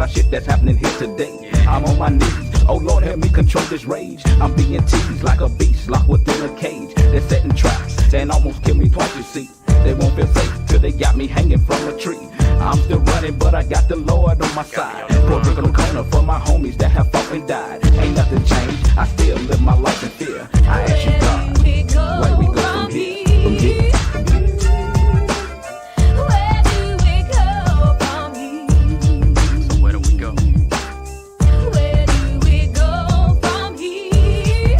about shit that's happening here today. I'm on my knees, oh Lord help me control this rage. I'm being teased like a beast locked within a cage. They're setting traps and almost kill me twice, you see. They won't feel safe till they got me hanging from a tree. I'm still running, but I got the Lord on my side. Put a brick on the corner for my homies that have fought and died. Ain't nothing changed, I still live my life in fear. I ask you God, where we go from here? From here. Where do we go from here? So where do we go? Where do we go from here?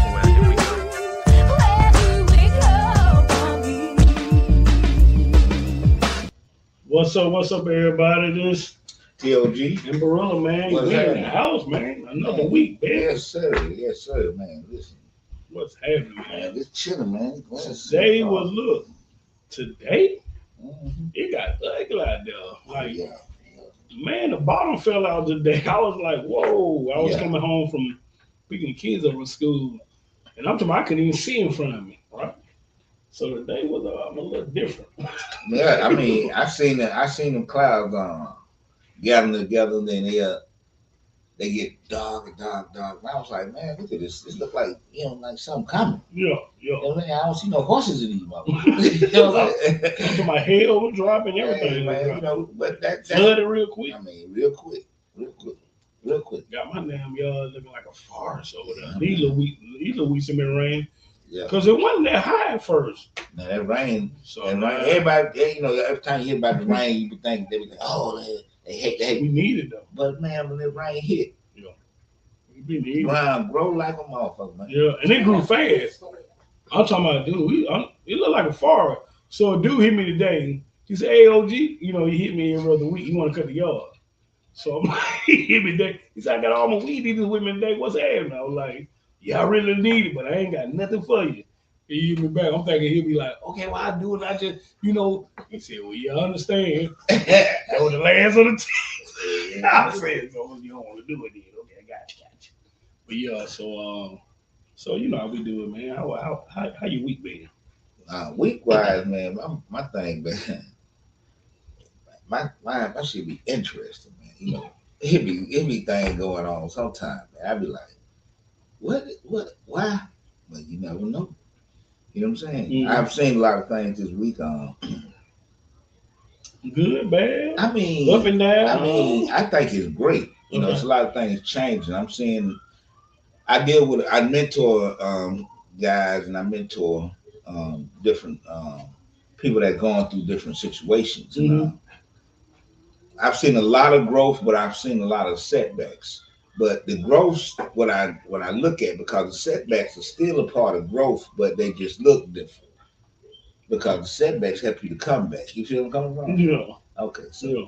Where do we go? Where do we go from here? What's up, everybody? This T.O.G. and Barilla, man. What's We in the happening? house, man. Another week, man. Yes, sir, man. Listen, What's happening, man, man? just chilling, man. Today was, look, today Mm-hmm. it got ugly out there. Like, Yeah. man, the bottom fell out today. I was like, whoa. I was Yeah. coming home from picking the kids up from school, and I'm talking about I couldn't even see in front of me, right? So today was a little different. Yeah, I mean, I seen them clouds gathering together, and then they get dark. And I was like, man, look at this. This look like like something coming. Yeah. You know what I mean? I don't see no horses in these motherfuckers. You know what I'm I'm talking saying? about hail was dropping, Hey, everything. man, but that Flooded real quick. I mean, real quick. Got my damn yard looking like a forest over there. These little weeks have been rain Yeah. because it wasn't that high at first. Now that rain. So And right, everybody, every time you hear about the rain, you be thinking they be like, oh, they hate we me. need it though. But man, when the rain hit, We need the it. ground grow like a motherfucker, man. Yeah, and it grew fast. I'm talking about dude. It looked like a forest. So a dude hit me today. He said, "Hey, OG, he hit me every other week. He want to cut the yard." So I'm like, he hit me today. He said, "I got all my weed eaters with me today. What's happening?" I was like, "Yeah, I really need it, but I ain't got nothing for you." He hit me back. I'm thinking he'll be like, "Okay, well I do it. I just, He said, "Well, yeah, I understand." That was the last of the team. I said, "So you don't want to do it, then? Okay, I got you." But yeah, so you know how we do it, man. How your week been? Week wise, man, my thing, man, my shit be interesting, man. It be thing going on sometimes, man. I be like, what, why? But you never know. You know what I'm saying? Mhm. I've seen a lot of things this week. Good, bad, I mean, up and down. I think it's great. Okay. It's a lot of things changing. I'm seeing. I mentor guys, and I mentor different people that going through different situations. And, Mhm. I've seen a lot of growth, but I've seen a lot of setbacks. But the growth, what I look at, because the setbacks are still a part of growth, but they just look different. Because the setbacks help you to come back. You feel where I'm coming from? Yeah, Okay, so. yeah.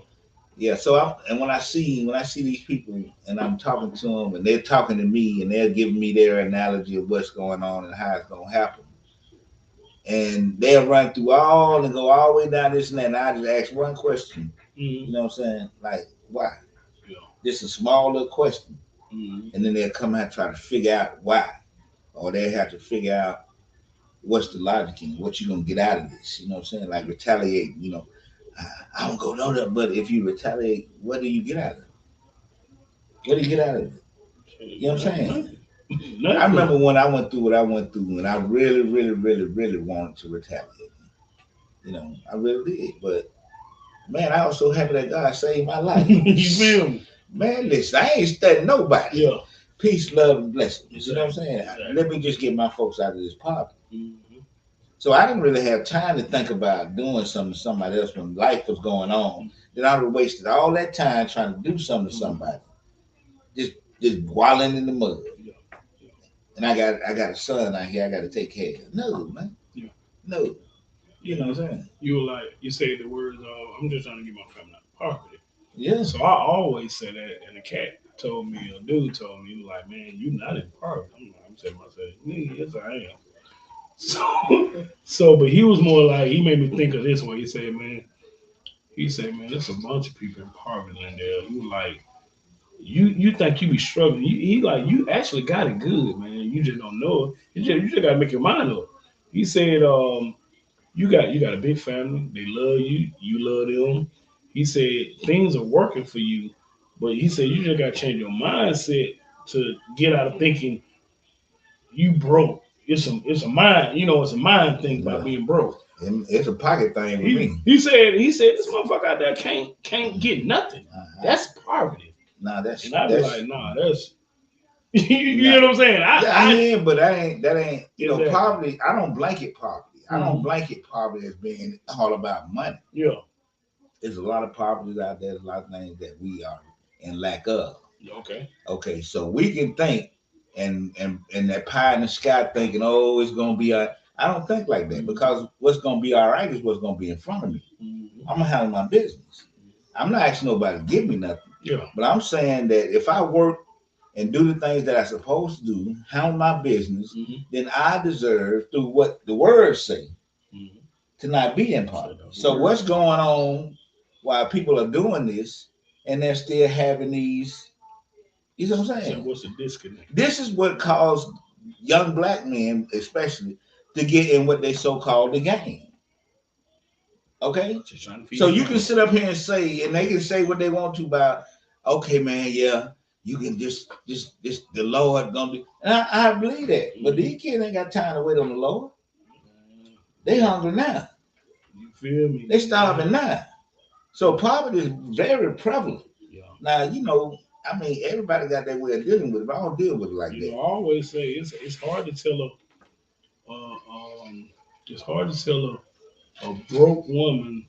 Yeah, so when I see these people and I'm talking to them and they're talking to me and they're giving me their analogy of what's going on and how it's gonna happen, and they'll run through all and go all the way down this and that, and I just ask one question. Mhm. You know what I'm saying? Like, why? Yeah. Just a small little question, Mhm. and then they'll come out and try to figure out why, or they have to figure out what's the logic in what you're gonna get out of this. You know what I'm saying? Like retaliate. I don't go nowhere, but if you retaliate, what do you get out of it? What do you get out of it? You know what I'm saying? Nothing. I remember when I went through what I went through, and I really, really, really, really wanted to retaliate. I really did. But man, I was so happy that God saved my life. You feel me? Man, listen, I ain't studying nobody. Yeah. Peace, love, and blessings. You know what I'm saying? Exactly. Let me just get my folks out of this poverty. Mhm. So I didn't really have time to think about doing something to somebody else when life was going on. Then I would have wasted all that time trying to do something to somebody. Just wallowing in the mud. Yeah. And I got a son out here I gotta take care of. No, man. Yeah. No. You know what I'm saying? You were like, you say the words, I'm just trying to get my family out of poverty. Yeah. So I always say that, and a cat told me, a dude told me, he was like, man, you not in poverty. I'm saying myself, yes, I am. But he was more like, he made me think of this way. He said, man, there's a bunch of people in poverty in there. You like, you think you be struggling. He like, you actually got it good, man. You just don't know it. You just gotta make your mind up. He said, you got a big family. They love you. You love them. He said things are working for you, But he said you just got to change your mindset to get out of thinking you broke. It's a mind, it's a mind thing about Yeah. being broke. It's a pocket thing with He, me. he said this motherfucker out there can't get nothing. That's poverty. Nah, that's And I be like, nah, that's you nah. know what I'm saying? I hear, but that ain't Exactly. poverty. I don't blanket poverty. I don't Mhm. blanket poverty as being all about money. Yeah. There's a lot of poverty out there. There's a lot of things that we are in lack of. Okay. Okay, so we can think and that pie in the sky thinking, oh, it's gonna be all right. I don't think like that because what's gonna be all right is what's gonna be in front of me. Mhm. I'm gonna handle my business. I'm not asking nobody to give me nothing, Yeah. but I'm saying that if I work and do the things that I'm supposed to do, handle my business, Mhm. then I deserve, through what the words say, Mhm. to not be in poverty. So what's going on while people are doing this and they're still having these, you know what I'm So saying? what's the disconnect? This is what caused young black men, especially, to get in what they so called the game. Okay? Just trying to feed So the you game. can sit up here and say, and they can say what they want to about, okay, man, yeah, you can just the Lord gonna be, and I believe that. But these kids ain't got time to wait on the Lord. They hungry now. You feel me? They starving now. So poverty is very prevalent. Yeah. Now, I mean, everybody got their way of dealing with it, but I don't deal with it like I that. always say it's hard to tell it's hard to tell a broke woman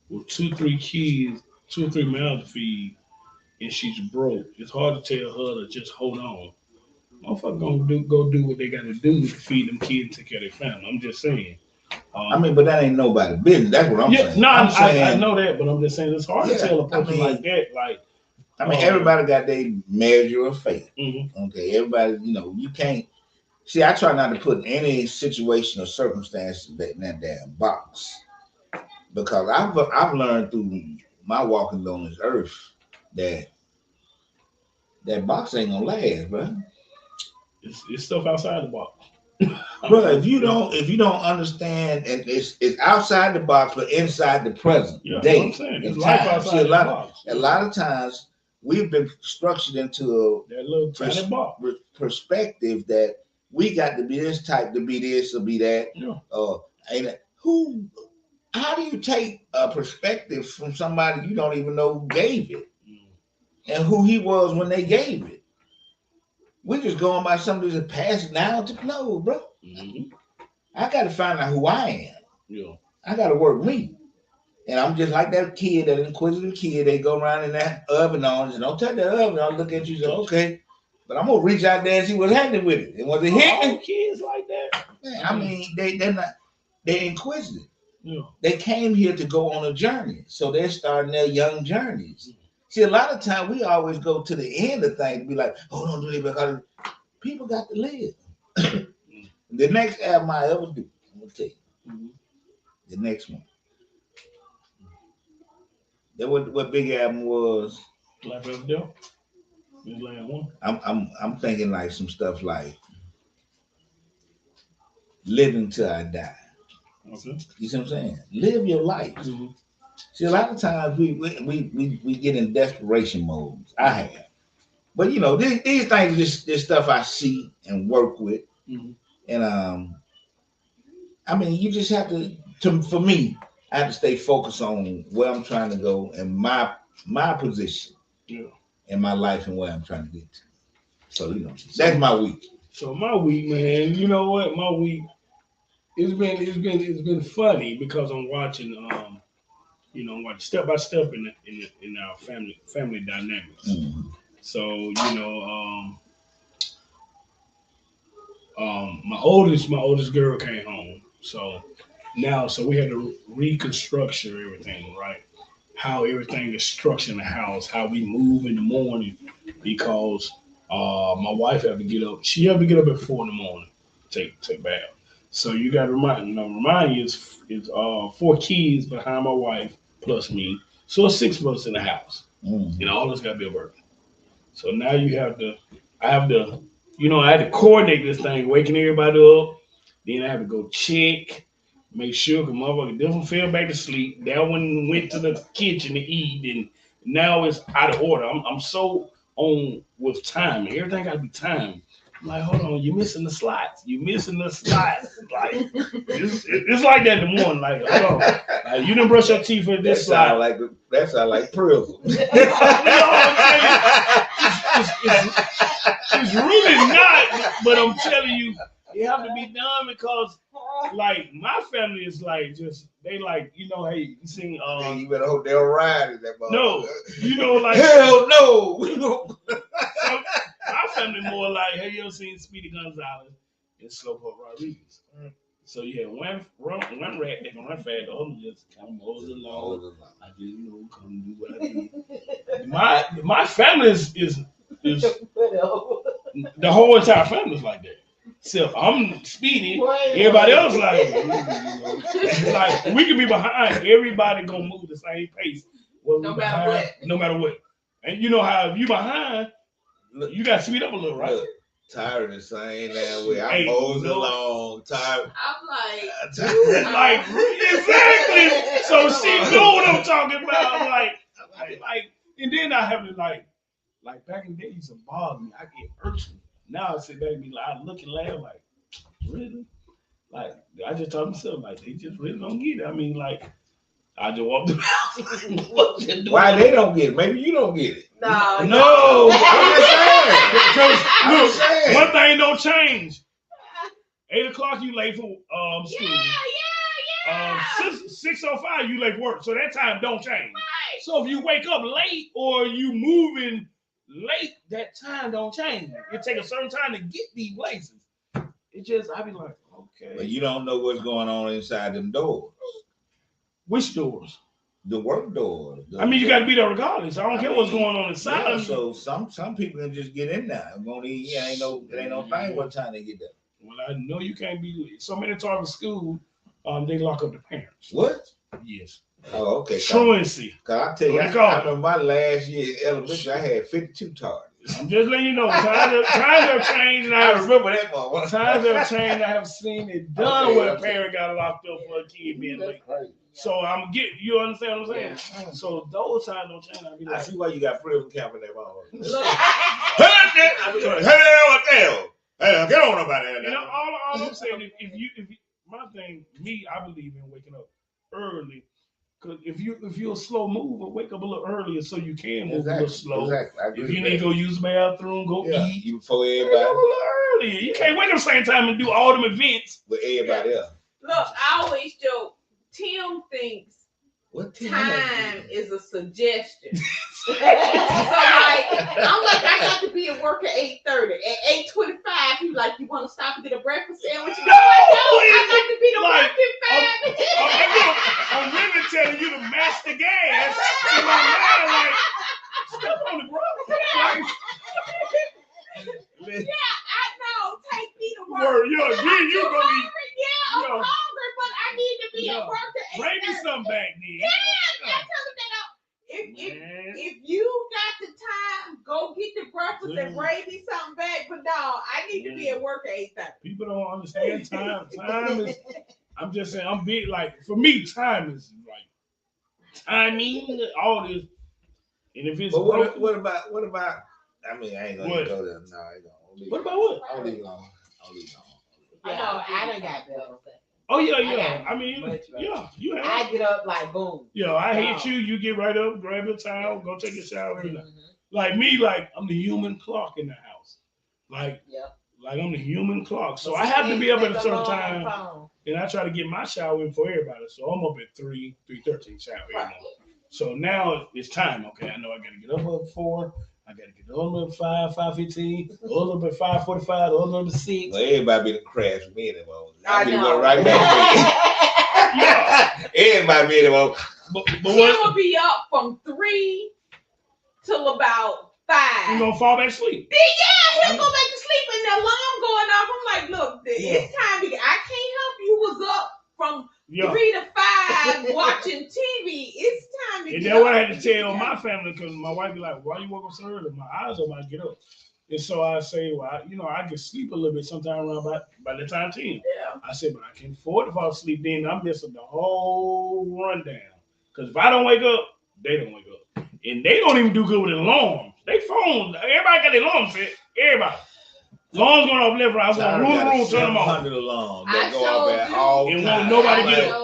with 2, 3 kids, 2 or 3 mouths to feed, and she's broke. It's hard to tell her to just hold on. Motherfucker gonna go do what they gotta do to feed them kids and take care of their family. I'm just saying. I mean, but that ain't nobody's business. That's what I'm Yeah, saying. no, I'm I saying, know that, but I'm just saying it's hard to tell a person like that. Like, everybody got their measure of faith. Mm-hmm. Okay, everybody, you can't. See, I try not to put any situation or circumstance in that damn box because I've learned through my walking on this earth that box ain't gonna last, bro. It's stuff outside the box. But if you don't understand, and it's outside the box, but inside the present day. I'm saying and it's life time. outside See, the box. a lot of times we've been structured into That little tiny box. perspective that we got to be this type to be this or be that. Yeah. How do you take a perspective from somebody you don't even know who gave it and who he was when they gave it? We're just going by something that's passing down to clothes, bro. Mm-hmm. I got to find out who I am. Yeah. I got to work me. And I'm just like that kid, that inquisitive kid. They go around in that oven on and don't touch the oven. I'll look at you and say, okay. But I'm going to reach out there and see what's happening with it. And was it hitting? Kids like that? Man, I mean, they're inquisitive. Yeah. They came here to go on a journey. So they're starting their young journeys. See, a lot of time we always go to the end of things and be like, oh, don't do that because people got to live. The next album I ever do, I'm going to tell you. Mm-hmm. The next one. That what big album was. Life After Death. His last one. I'm thinking like some stuff like living till I die. Okay. You see what I'm saying? Live your life. Mm-hmm. See, a lot of times we get in desperation modes. I have, but these things, this stuff I see and work with, Mm-hmm. and I mean, you just have to. For me, I have to stay focused on where I'm trying to go and my position in my life and where I'm trying to get to. So that's my week. So my week, man. You know what? My week. It's been funny because I'm watching I'm watching step by step in our family dynamics. Mm-hmm. So my oldest girl came home. So we had to reconstruct everything, right? How everything is structured in the house, how we move in the morning, because my wife had to get up. She had to get up at 4 in the morning, take bath. So you got to remind you it's 4 kids behind my wife plus me, so it's 6 of us in the house. Mm-hmm. All of us got to be working. So now I had to coordinate this thing, waking everybody up. Then I have to go check, make sure the motherfucker doesn't fell back to sleep. That one went to the kitchen to eat, and now it's out of order. I'm so on with time. Everything got to be timed. I'm like, hold on, you're missing the slots. You're missing the slots. Like it's like that in the morning. Like, hold on, like, you didn't brush your teeth at this slot. That sound like prison. It's really not, but I'm telling you, it have to be done because, like, my family is like just they like hey, you sing you better hope they'll ride in that motherfucker. No, like hell no. So, my family more like, hey, you ever seen Speedy Gonzalez and Slowpoke Rodriguez? So you had one rat that can run fast, the other just kind of mows along. I just come do what I do. My family is the whole entire family is like that. So I'm Speedy. Everybody else like we can be behind. Everybody gonna move the same pace. No matter what. And you know how if you behind, you got to speed up a little, right? Look, tired the same damn way. I'm mosing along. Tired. I'm like exactly. So she know what I'm talking about. Like, and then I have to like back in the day, it used to bother me. I get irksome. Now I sit back and be like, I look and laugh like, really? Like, I just told myself, like, they just really don't get it. I mean, like, I just walk the house. What you doing? Why they don't get it? Maybe you don't get it. No. I'm saying. One thing don't change. 8 o'clock, you late for school. Yeah. 6:05, you late for work. So that time don't change. Right. So if you wake up late or you moving late, that time don't change. It take a certain time to get these places. It just, I be like, okay. But you don't know what's going on inside them doors. Which doors? The work doors. I mean, you got to be there regardless. I don't care what's going on inside. Yeah, so some people can just get in there. It ain't no thing what time they get there. Well, I know you can't be. So many times in school, they lock up the parents. What? Yes. Oh, okay. Truancy. Cause I tell you, I remember my last year in elementary, I had 52 tardies. I'm just letting you know, times have changed. And I remember that one. Times have changed. I have seen it done where a parent got locked up for a kid being late. So I'm getting, you understand what I'm saying? Yeah. So those times don't change. I see why you got prison camp in that motherfucker. Hey, get on about that. You know, all I'm saying, if you, my thing, I believe in waking up early. Because if you're a slow mover, wake up a little earlier so you can move a little slow. Exactly. If you need to go use the bathroom, go eat. You before everybody. Go a little earlier. You can't wake up the same time and do all them events with everybody else. Look, I always joke. Tim thinks time is a suggestion. So I got to be at work at 8:30. At 8:25, he's like, you want to stop and get a breakfast sandwich? No, I got to be to work in 5 minutes. I'm really telling you to match the gas in my mind, like, step on the ground. Yeah, I know. Take me to work. You go eat. Yeah, I'm hungry, but I need to be at work at 8:30. Bring me some back then. Yeah, tell them that. If you got the time, go get the breakfast and bring me something back. But no, I need to be at work at 8:30. People don't understand time. Time is. I'm just saying. I'm big. Like for me, time is like timing. All this. And if it's but what about? I mean, I ain't gonna go there. No, I ain't gonna. What about what? I'll leave it on. I done got better. Oh yeah. I mean, you have. I get up like boom. Yeah, I hate you. You get right up, grab your towel, go take a shower. Like me, like I'm the human clock in the house. Like I'm the human clock. So I have to be up at a certain time, and I try to get my shower in for everybody. So I'm up at 3:13 shower. Right. So now it's time. Okay, I know I gotta get up at 4. I gotta get on at 5:15, all up at 5:45, all up at 6. Well, everybody be the crash with me anymore. I know. Right back. Everybody be anymore. But he will be up from 3 till about 5. You gonna fall back asleep? Yeah, he'll go back to sleep and the alarm going off. I'm like, look, it's time to get. I can't help you. Was up from 3 to 5 watching TV. It's time to get. And that's what I had to tell my family because my wife be like, "Why you woke up so early?" My eyes open, I get up, and so I say, "Well, I can sleep a little bit sometime around by the time 10." Yeah. I said, "But I can't afford to fall asleep. Then I'm missing the whole rundown. Because if I don't wake up, they don't wake up. and they don't even do good with alarms. They phones, everybody got their alarms set. Everybody. Alarms going off left, right. I'm going to room, turn them off. 700 alarms that go off at all and times. won't nobody get up.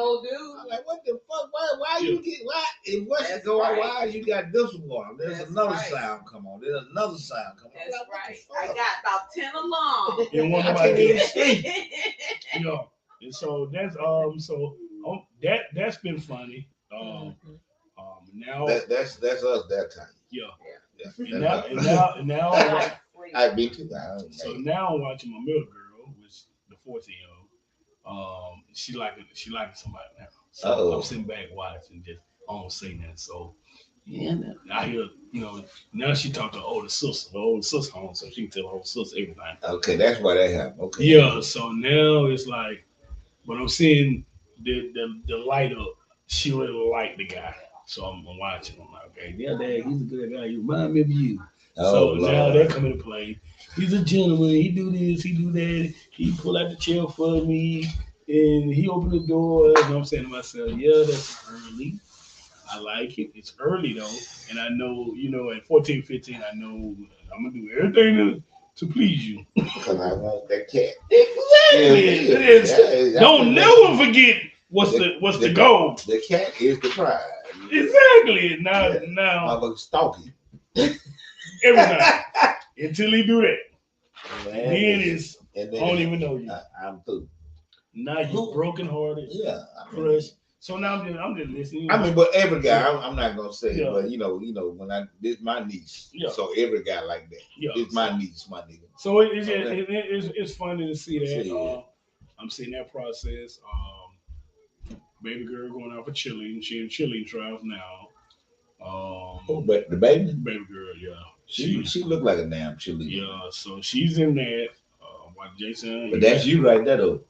I'm like, what the fuck? Why you get why? If what's going on, why you got this one going on? There's another sound come on. There's another sound come on. That's right. I got about 10 alarms. And won't nobody get sleep. And so that's been funny. Now that's us that time. Yeah. And now I beat you. So now I'm watching my middle girl, which the 14-year-old. She liking somebody now. So I'm sitting back watching, just I don't say nothing. So I hear, now she talk to her older sister. The older sister home, so she can tell her older sister everything. Okay, that's why that happened. Okay. Yeah, so now it's like, but I'm seeing the light up. She really liked the guy. So I'm watching. I'm like, okay, yeah, Dad, he's a good guy. He remind me of you. So now they're coming to play. He's a gentleman. He do this, he do that. He pull out the chair for me, and he opened the door. And I'm saying to myself, yeah, that's early. I like it. It's early though, and I know, at 14, 15, I know I'm gonna do everything to please you. Because I want that cat. Exactly. Don't never forget what's the goal. The cat is the prize. Exactly. Now I'm gonna stalk him every time until he do that. I don't even know you. I'm through. Now you broken hearted. Yeah. Crushed. So now I'm just listening. I mean, but every guy, I'm not gonna say it, but when this my niece. Yeah. So every guy like that. Yeah. It's my niece, my nigga. So it's funny to see that. I'm seeing that process. Baby girl going out for cheerleading. She in cheerleading trials now. But the baby girl, yeah. She looked like a damn cheerleader. Yeah, so she's in that. Jason. But that's you right there, though.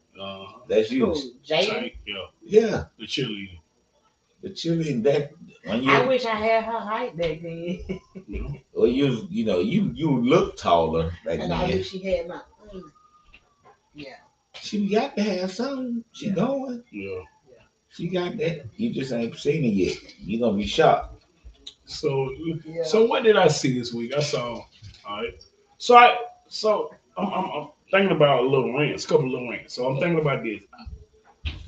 That's you. Jay? Yeah. The cheerleading. The cheerleading that. I wish I had her height back then. Well, you look taller back then. And I wish she had my. Yeah. She got to have something. She going. Yeah. She got that. You just ain't seen it yet. You're gonna be shocked. So what did I see this week? I saw. All right. So I'm thinking about a couple of little rants. So I'm thinking about this.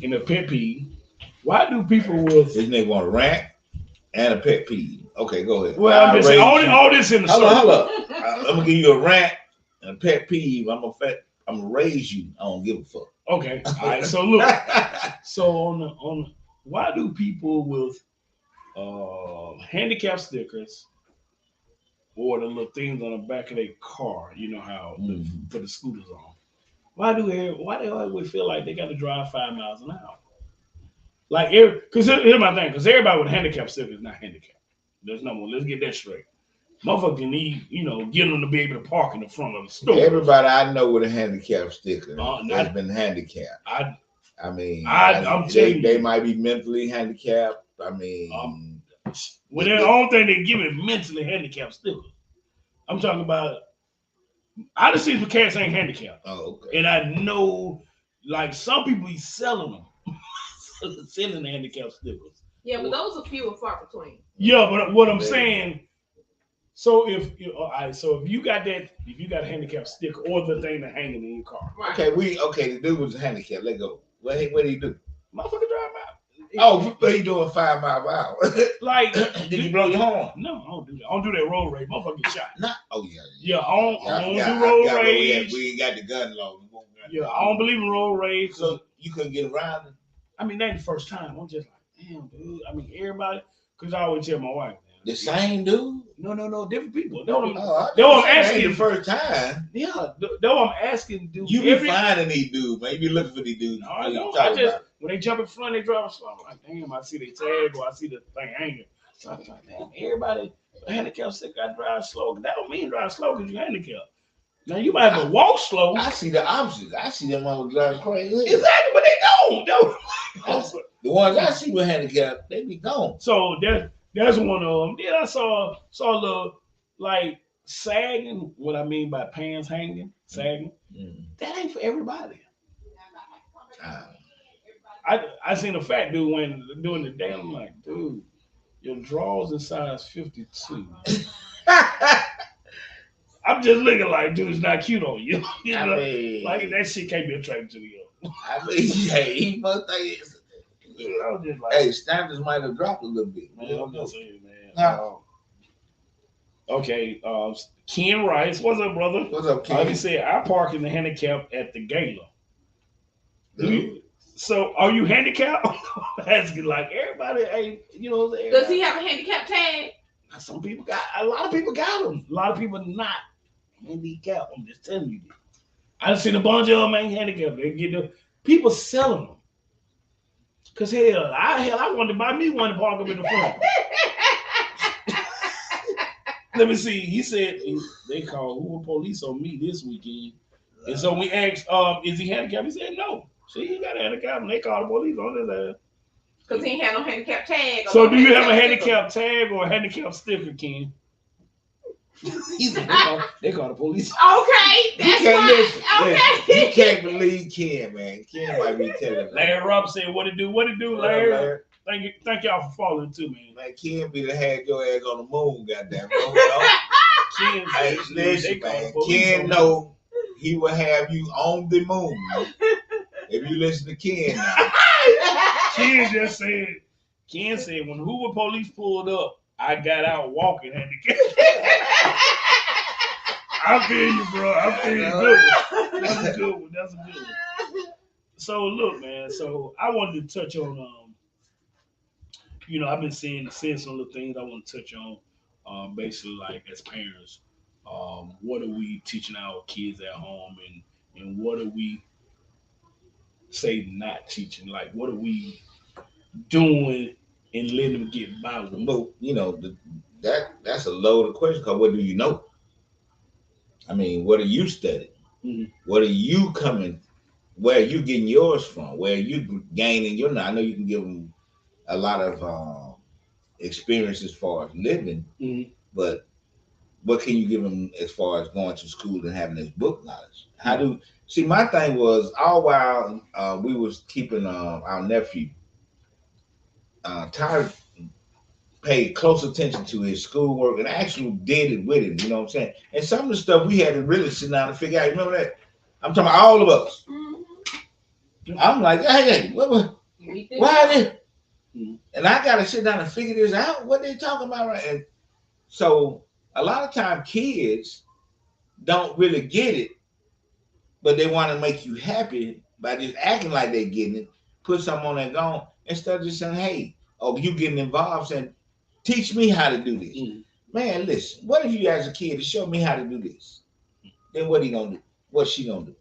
In a pet peeve, why do people with this nigga want a rant and a pet peeve? Okay, go ahead. Well, I'm just saying all this in the circle. Hold up. I'm gonna give you a rant and a pet peeve. I'm gonna raise you. I don't give a fuck. Okay. All right. So look. So on why do people with handicap stickers or the little things on the back of their car, how put the scooters on? Why they always feel like they got to drive 5 miles an hour? Like, because here's my thing, because everybody with handicap sticker is not handicapped. There's no one. Let's get that straight. Motherfucker need, get them to be able to park in the front of the store. Everybody I know with a handicap sticker has been handicapped. I'm telling you, they might be mentally handicapped. Well, the only thing they give it mentally handicapped stickers. I'm talking about. I just see the cats ain't handicapped. Oh, okay. And I know, like, some people be selling them, selling the handicapped stickers. Yeah, but those are few and far between. Yeah, but what I'm saying, so if you got a handicapped sticker or the thing that hanging in your car. Right. The dude was handicapped. Let go. What did he do? Motherfucker drive out. Oh, but he doing 5 miles per hour. Like, did you blow your horn? No, I don't do that. I don't do that road rage. Motherfucker get shot. Yeah, I don't do road rage. We ain't got the gun law. Yeah, I don't believe in road rage. So you couldn't get around it? I mean, that ain't the first time. I'm just like, damn, dude. I mean, everybody, because I always tell my wife. The same dude? No, different people. That's what I'm asking. The first time. Yeah, that's what I'm asking, dude. You be finding these dudes, man. You be looking for these dudes. No, I don't. When they jump in front, they drive slow. I'm like, damn, I see they tag or I see the thing hanging. So I'm like, damn, everybody handicapped stick got to drive slow. That don't mean drive slow because you're handicapped. Now you might have to walk slow. I see the opposite. I see them motherfuckers driving crazy. Exactly, but they don't. The ones I see with handicap, they be gone. So that's one of them. Then I saw a little like sagging. What I mean by pants hanging, sagging. That ain't for everybody. I seen a fat dude doing the day. I'm like, dude, Your drawers in size 52. I'm just looking like, dude, it's not cute on you. You know, like that shit can't be attractive to you. I mean, hey, he must think it's, I was just like, hey, standards might have dropped a little bit. man, I'm just saying, man. Nah. Okay, Ken Rice, what's up, brother? What's up, Ken? He said, I park in the handicap at the gala. Dude. So, are you handicapped? Asking like everybody, hey, you know. Everybody. Does he have a handicap tag? Some people got, a lot of people got them. A lot of people not handicapped. I'm just telling you. I've seen a bunch of them ain't handicapped. They get the people selling them. Cause I wanted to buy me one to park up in the front. Let me see. He said they called Uber police on me this weekend, and so we asked, "Is he handicapped?" He said, "No." See, he got a handicap, and they called the police on his ass. Because he ain't had no handicap tag. So, do you have a handicap tag or a handicap sticker, Ken? They call the police. Okay, that's fine. Okay. You can't believe Ken, man. Ken might be telling. Larry Rob said, "What it do? What it do, Larry?" Thank y'all for following too, man. Man, Ken be the had your ass on the moon, goddamn. Ken, hey, listen, man. Ken know he will have you on the moon. If you listen to Ken now. Ken said, when Hoover police pulled up, I got out walking handicapped. I feel you, bro. I feel you. Good one. That's a good one. So look, man. So I wanted to touch on, I've been saying some of the things I want to touch on, basically like as parents, what are we teaching our kids at home, and what are we say not teaching? Like, what are we doing and letting them get by with? Well, that's a loaded question, because what do you know? I mean, what are you studying? Mm-hmm. What are you coming? Where are you getting yours from? Where are you gaining your knowledge? I know you can give them a lot of experience as far as living, mm-hmm. but what can you give them as far as going to school and having this book knowledge? My thing was, all while we was keeping our nephew, Ty paid close attention to his schoolwork and actually did it with him, you know what I'm saying? And some of the stuff we had to really sit down and figure out. Remember that? I'm talking about all of us. Mm-hmm. I'm like, hey, why this? Mm-hmm. And I got to sit down and figure this out, what they talking about, right? And so a lot of time kids don't really get it, but they want to make you happy by just acting like they're getting it, put something on their gone, instead of just saying, hey, you getting involved, saying, teach me how to do this. Mm. Man, listen, what if you ask a kid to show me how to do this? Then what he gonna do? What's she gonna do?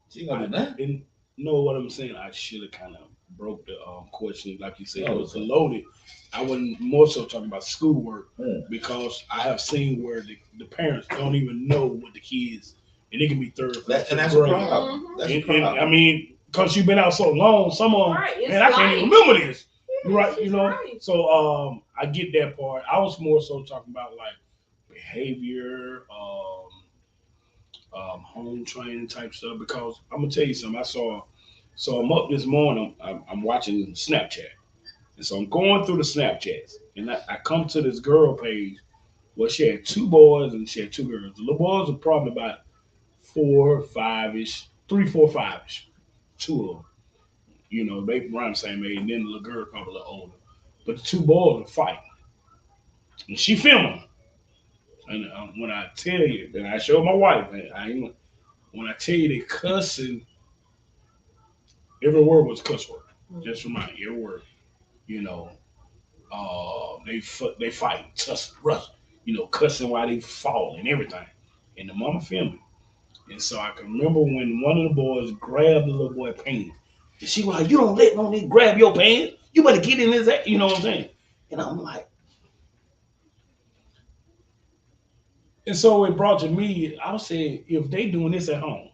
She gonna do that? And know what I'm saying? I should have kind of broke the question, like you said. It was loaded. I wasn't more so talking about schoolwork, because I have seen where the parents don't even know what the kids, and it can be third. And that's a problem. Mm-hmm. That's a problem. I mean, because you've been out so long, some of them, man, I can't even remember this. Right, Right. So I get that part. I was more so talking about like behavior, home training type stuff, because I'm gonna tell you something. So I'm up this morning, I'm watching Snapchat. And so I'm going through the Snapchats, and I come to this girl page where she had 2 boys and she had 2 girls. The little boys are probably about 4, 5-ish, 3, 4, 5-ish, 2 of them. They around the same age, and then the little girl probably a little older. But the 2 boys are fighting. And she filming. And when I tell you, and I showed my wife, man, when I tell you they cussing, every word was cuss word. Just remind you, every word. They fight, cussing while they fall and everything. And the mama filming. And so I can remember when one of the boys grabbed the little boy pants. And she was like, you don't let no nigga grab your pants. You better get in his ass. You know what I'm saying? And I'm like, and so it brought to me, I was saying, if they doing this at home,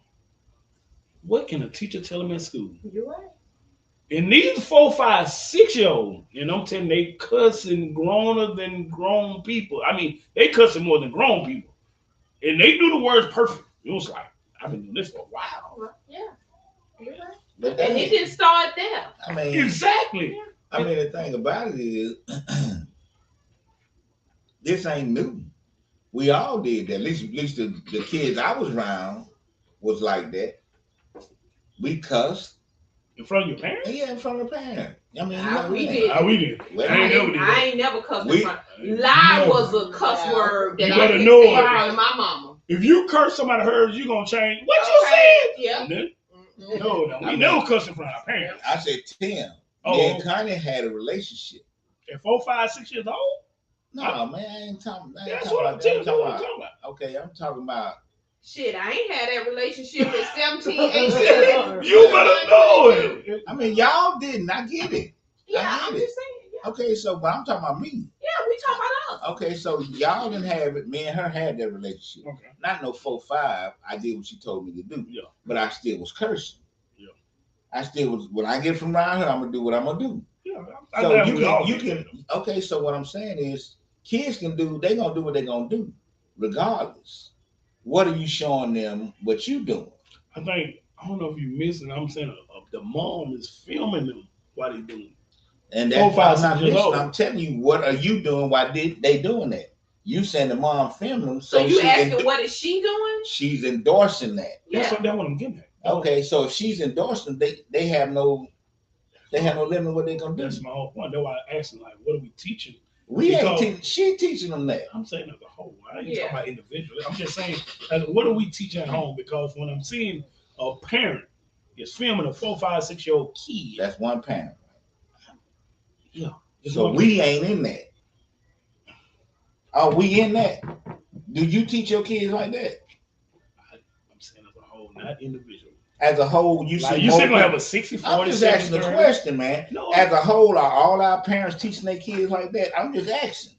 what can a teacher tell them at school? You're right. And these 4, 5, 6-year-olds, and I'm telling you, they cussing growner than grown people. I mean, they cussing more than grown people. And they do the words perfect. It was like, I've been doing this for a while. Yeah. You're right. And it didn't start there. I mean, exactly. I mean, the thing about it is, this ain't new. We all did that. At least the kids I was around was like that. We cussed. In front of your parents? Yeah, in front of the parents. I mean, we did. We did. Well, I ain't never cussed in front. Lie was a cuss word that you I better could know say it. around my mama. If you curse somebody heard, you gonna change. What you said? Yeah. No, we never cuss in front of our parents. I said Tim. Me and Connie had a relationship. At 4, 5, 6 years old? No, man, I ain't talking. That's what I'm talking about. Okay, I'm talking about. Shit, I ain't had that relationship at 17, 18. You better know it. I mean, y'all didn't. I get it. Yeah, I'm just saying. Yeah. Okay, so but I'm talking about me. Yeah, we talking about us. Okay, so y'all didn't have it. Me and her had that relationship. Okay. Not no 4, 5. I did what she told me to do. Yeah. But I still was cursing. Yeah. I still was. When I get from around her, I'm gonna do what I'm gonna do. Yeah. So you can. Okay, so what I'm saying is, kids can do. They gonna do what they gonna do, regardless. What are you showing them? What you doing? I don't know if you missed it. I'm saying the mom is filming them while they doing it. And that's why I'm not listening. I'm telling you, what are you doing? Why did they doing that? You saying the mom filmed them. So you asking what is she doing? She's endorsing that. Yeah. That's what I'm getting at. Okay, so if she's endorsing, they have no limit what they're gonna do. That's my whole point. That's why I asked them, like, what are we teaching? We ain't teaching. She teaching them that. I'm saying as a whole. I ain't talking about individually. I'm just saying, what are we teaching at home? Because when I'm seeing a parent is filming a 4, 5, 6 year old kid, that's one parent. Yeah. So we ain't in that. Are we in that? Do you teach your kids like that? I'm saying as a whole, not individually. As a whole, you like see, you still gonna have a 60, 40. I'm just asking the question, man. No, as a whole, are all our parents teaching their kids like that? I'm just asking.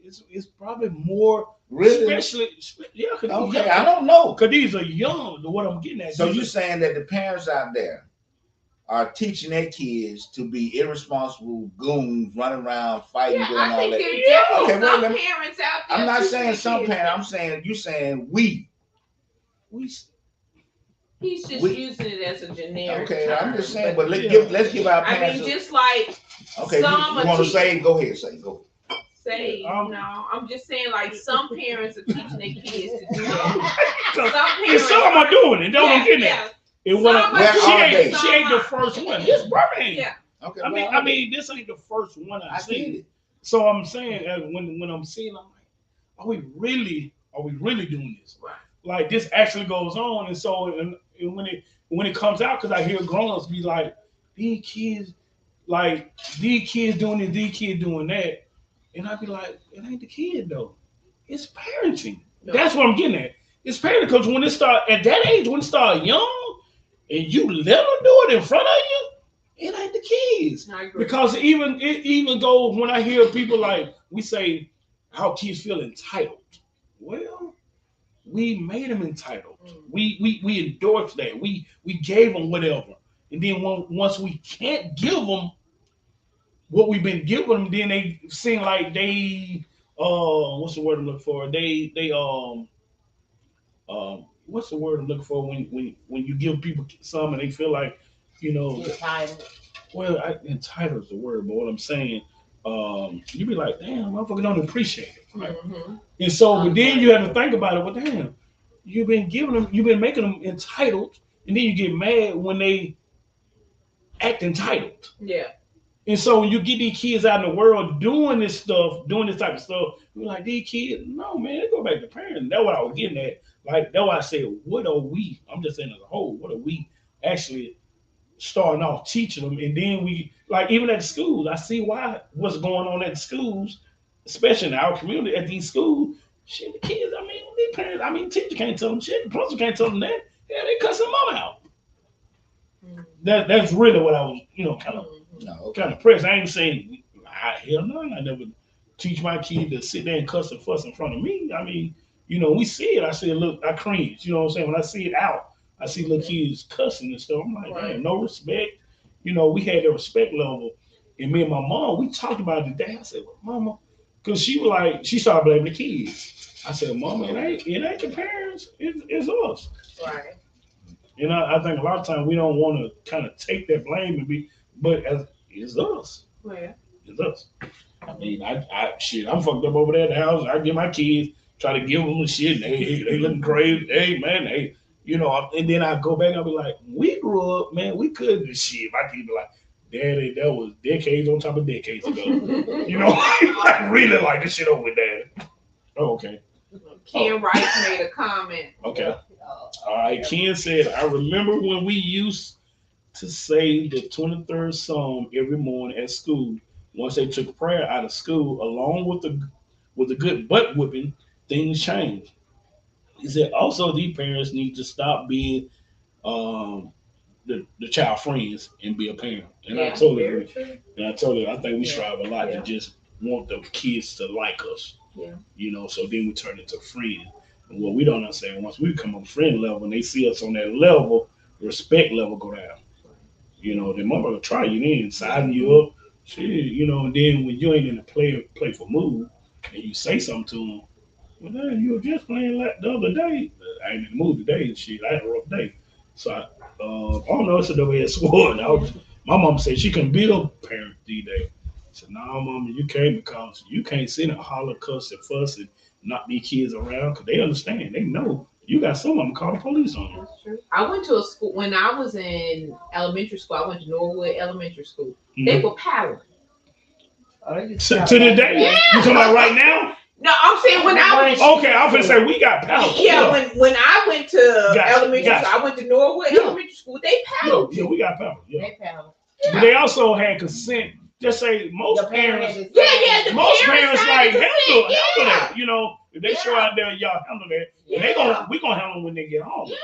It's probably more. Really? Especially, yeah. Okay, I don't know. Because these are young. What I'm getting at. So you're saying that the parents out there are teaching their kids to be irresponsible goons, running around fighting, doing all that? I think there's some parents out there. I'm not saying some parents. I'm saying you saying we. He's just using it as a generic. Okay, term, I'm just saying, but let's give our parents. I mean, just like okay, some you want to say? Go ahead, go. Say no. I'm just saying, like some parents are teaching their kids to do that. Some are doing it. Don't get that. She ain't the first one. This Birmingham. Yeah. Okay. I mean, this ain't the first one I've seen. So I'm saying when I'm seeing, I'm like, are we really doing this? Right. Like this actually goes on, and so and when it comes out, because I hear grown-ups be like, these kids doing this, these kids doing that, and I'd be like, it ain't the kid though, it's parenting. No. That's what I'm getting at. It's parenting, because when it start at that age, when it start young, and you let them do it in front of you, it ain't the kids. I agree. Because it even goes when I hear people like, we say how kids feel entitled. Well, we made them entitled. We endorsed that. We gave them whatever, and then once we can't give them what we've been giving them, then they seem like they what's the word I'm looking for? What's the word I'm looking for when you give people some and they feel like, you know, entitled. Well, entitled is the word, but what I'm saying, you be like, damn, motherfucker don't appreciate it. Right? Mm-hmm. And so, but then you have to think about it. Well, damn, you've been making them entitled, and then you get mad when they act entitled. Yeah. And so when you get these kids out in the world doing this type of stuff, you're like, these kids, no, man, they go back to parents. That's what I was getting at. Like, that's why I said, what are we? I'm just saying as a whole, what are we actually starting off teaching them? And then we, like, even at the schools, I see what's going on at the schools, especially in our community, at these schools. Shit, the kids, I mean, their parents, I mean, teacher can't tell them shit, the principal can't tell them that. Yeah, they cussing mom out. Mm-hmm. That's really what I was, kind of pressed. I ain't saying, hell no, I never teach my kid to sit there and cuss and fuss in front of me. I mean, we see it. I say, look, I cringe. You know what I'm saying? When I see it out, I see little kids cussing and stuff. I'm like, man, no respect. We had the respect level. And me and my mom, we talked about it today. I said, well, Mama, because she was like, she started blaming the kids. I said, Mama, it ain't the parents. It's us. Right. And I think a lot of times we don't want to kind of take that blame but it's us. Well, It's us. I mean, I'm fucked up over there at the house. I get my kids, try to give them the shit, and they looking crazy. Hey, man, and then I go back and I'll be like, we grew up, man, we couldn't do shit. My kids be like, Daddy, that was decades on top of decades ago. I really like this shit over with Daddy. Oh, okay. Ken Rice made a comment. Okay. All right. Ken said, I remember when we used to say the 23rd Psalm every morning at school. Once they took prayer out of school, along with the good butt whipping, things changed. He said also these parents need to stop being um, the child friends and be a parent. And I totally agree. And I think we strive a lot to just want the kids to like us. Yeah. So then we turn into friends. And what we don't understand, once we become a friend level and they see us on that level, respect level go down. The mother will try you in, sizing you up, shit, and then when you ain't in a playful mood and you say something to them, well, man, you were just playing like the other day. I ain't in the mood today and shit. I had a rough day. So I don't know, it's a double-edged sword. My mom said she couldn't be a parent these days. I said, no, mama, you can't because you can't sit and holler, cuss, and fuss and knock these kids around because they understand. They know you got some of them call the police on you. That's true. I went to a school when I was in elementary school. I went to Norwood Elementary School. They were paddling. So, to the day? Yeah. You talking about right now? No, I'm saying when I was. Okay, I'm gonna say we got paddle. Yeah, when I went to elementary school, I went to Norwood Elementary School. They paddled. Yeah, we got paddle. Yeah. They paddle. But they also had consent. Just say most parents. Yeah. Most parents like handle that. If they show out there, y'all handle that. And we gonna handle them when they get home. Yeah.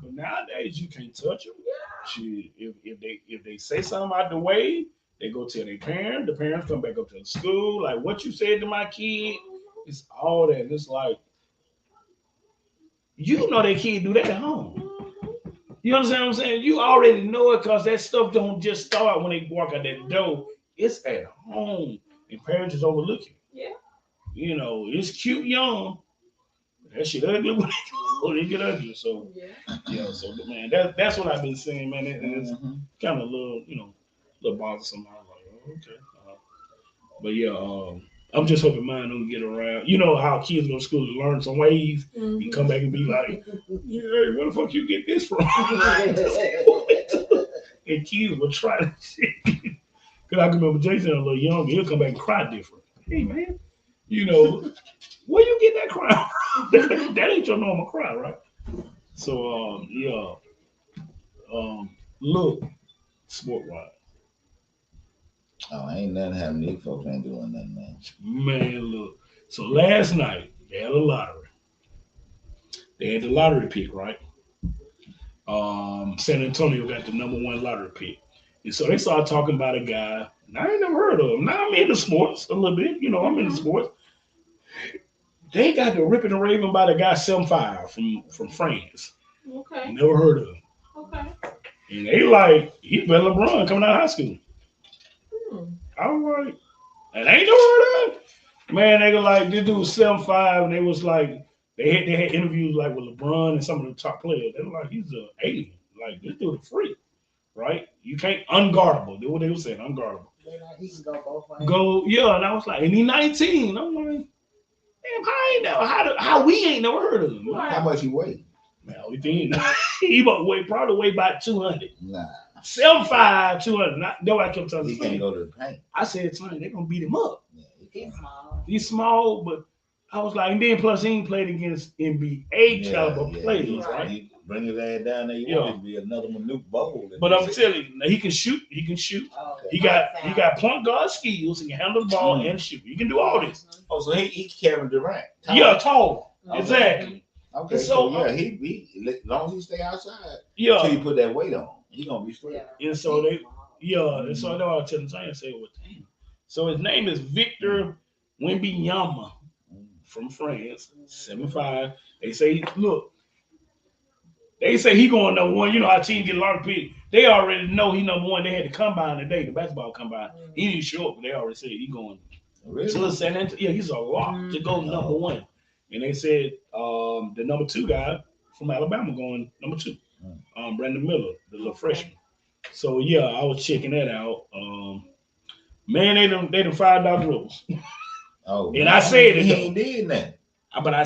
But nowadays you can't touch them. Shit, if they say something out the way, they go tell their parents. The parents come back up to the school. Like what you said to my kid, it's all that. It's like their kid do that at home. You understand what I'm saying? You already know it because that stuff don't just start when they walk out that door. It's at home, and parents is overlooking. Yeah. It's cute young. That shit ugly when they get ugly. So so man, that's what I've been saying, man. And it's kind of a little bothersome. I'm like, okay. But I'm just hoping mine don't get around. You know how kids go to school to learn some ways and come back and be like, yeah, where the fuck you get this from? And kids will try to shit. Because I can remember Jason a little younger, he'll come back and cry different. Hey, man, where you get that cry from? That ain't your normal cry, right? So, look, sport-wise. Oh, ain't nothing happening. These folks ain't doing nothing, man. Man, look. So last night, they had a lottery. They had the lottery pick, right? San Antonio got the number one lottery pick. And so they started talking about a guy, and I ain't never heard of him. Now I'm into sports a little bit. I'm into sports. They got the ripping and raving about a guy 7'5" from France. Okay. Never heard of him. Okay. And they like, he's better than LeBron coming out of high school. I was like, and ain't no heard of him. Man, they were like, this dude was 7'5", and they was like, they had interviews like with LeBron and some of the top players. They were like, he's an alien. Like, this dude is free, right? You can't, unguardable. That's what they were saying, unguardable. He can go both ways. And I was like, and he's 19. I'm like, damn, how we ain't never heard of him. How much he weigh? Man, we think he probably weigh about 200. Nah. 7'5", 200. Nobody kept telling me. He can't go to the paint. I said, son, they're going to beat him up. Yeah, He's small. He's small, but I was like, and then plus he ain't played against NBA caliber players, right? He bring his ass down there. You want it to be another Manute Bowl. But I'm telling you, he can shoot. He can shoot. Oh, He got point guard skills. He can handle the ball and shoot. He can do all this. Oh, so he Kevin Durant. Yeah, tall. Okay. Exactly. Okay, So, so he as long as he stay outside, Yeah. till you put that weight on, he gonna be straight. And so they, and so I know I was telling Tanya, say, well, damn. So his name is Victor Wembanyama from France, 7'5". They say, look, they say he going number one. You know how teams get a lot of pick. They already know he number one. They had the combine today, the basketball combine. He didn't show up, but they already said he going to San Antonio. Yeah, he's a lock to go number one. And they said the number two guy from Alabama going number two, Brandon Miller, the little freshman. So yeah, I was checking that out. Man, they done fired Doc Rivers. Oh, And man. I said it He though. ain't did nothing. But I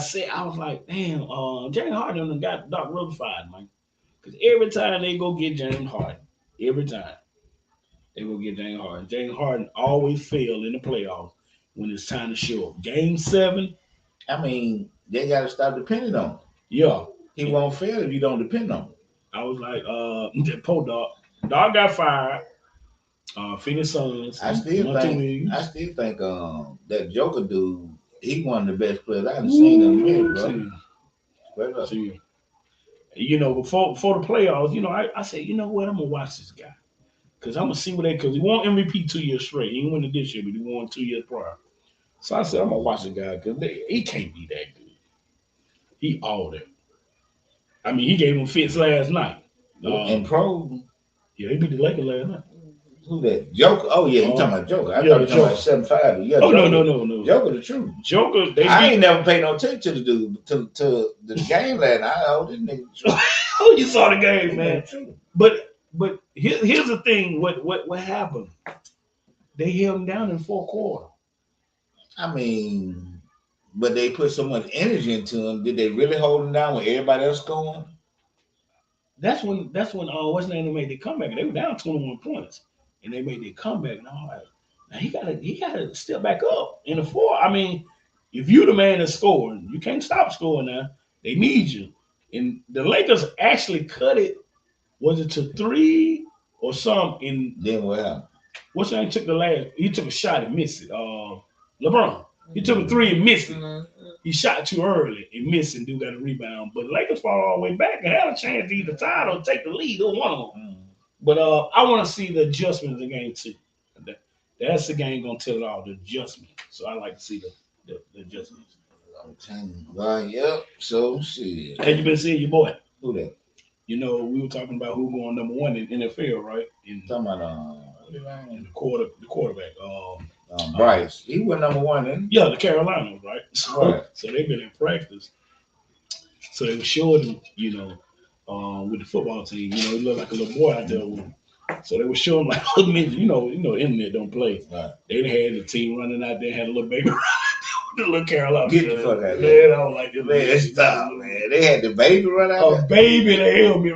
was like, damn, James Harden done got Doc Rivers fired, man. Because every time they go get James Harden, every time they go get James Harden always fail in the playoffs when it's time to show up. Game 7. I mean, they got to stop depending on him. Yeah. He won't fail if you don't depend on him. I was like, poor Dog. Dog got fired. Phoenix Suns. I still think that Joker dude, he one of the best players I've seen in a minute, bro. See, you know, before the playoffs, you know, I said, you know what, I'm gonna watch this guy. Because I'm gonna see what because he won MVP 2 years straight. He didn't win it this year, but he won 2 years prior. So I said, I'm gonna watch the guy because he can't be that good. He all that. I mean, he gave him fits last night. And pro. Yeah, he beat the Lakers last night. Who that? Joker? Oh yeah, you talking about Joker? I thought you talking about 7-5. Yeah. Oh Joker. No. Joker the truth. Joker. I ain't never paid no attention to the dude to the game last night. Oh, this nigga. Oh, you saw the game, man. But here's the thing. What happened? They held him down in 4 quarters. I mean, but they put so much energy into him. Did they really hold him down when everybody else scoring? That's when what's the name made their comeback. They were down 21 points, and they made their comeback. And I'm like, now he gotta step back up in the 4. I mean, if you the man that's scoring, you can't stop scoring now. They need you. And the Lakers actually cut it. Was it to 3 or something? Then what happened? What's that? He took a shot and missed it. LeBron. He took a 3 and missed it. He shot too early and missed and do got a rebound. But Lakers fall all the way back and had a chance to either tie or take the lead or one of them. But I want to see the adjustments in game 2. That's the game gonna tell it all, the adjustment. So I like to see the adjustments. I'm telling you. Well, yep. So shit. Have you been seeing your boy? Who that? You know, we were talking about who going number 1 in NFL, right? Talking about the quarterback. Bryce. He went number 1 then. Yeah, the Carolinas, right? So they've been in practice. So they were showing him, you know, with the football team. You know, he looked like a little boy out there with him. So they were showing like, you know, internet don't play. Right. They had the team running out there, had a little baby the little Carolina. Get the fuck out of there. Man, I don't like this. Man, stop, man. They had the baby run out there. A baby in the helmet.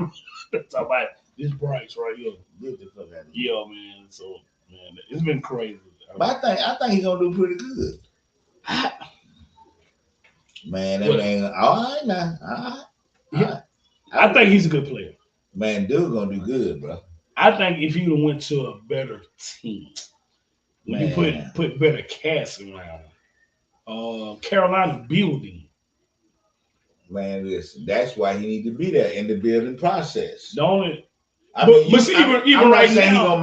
Talking about this Bryce right here. Get the fuck out of there. Yeah, man. So, man, it's been crazy. But I think he's gonna do pretty good. Man, that man, all right now. All right. I think he's a good player. Man, dude gonna do good, bro. I think if you went to a better team, when you put better cast around Carolina building. Man, listen, that's why he need to be there in the building process. Don't it? I mean, even right now,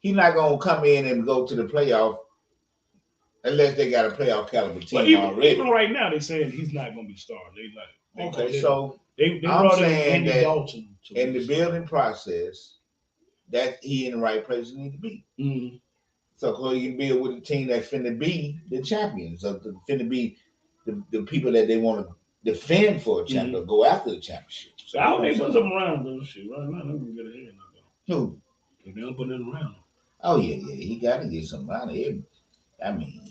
he's not gonna come in and go to the playoff unless they got a playoff caliber team already. Even right now, they're saying he's not gonna be starting. I'm saying that in the building process, that he in the right place he need to be. Mm-hmm. So he can build with a team that's finna be the champions, or finna be the people that they want to defend for a championship, go after the championship. So I hope they put them around those shit right now. They're gonna get ahead now. Who? They don't put them around. Oh yeah, he got to get some around here. I mean,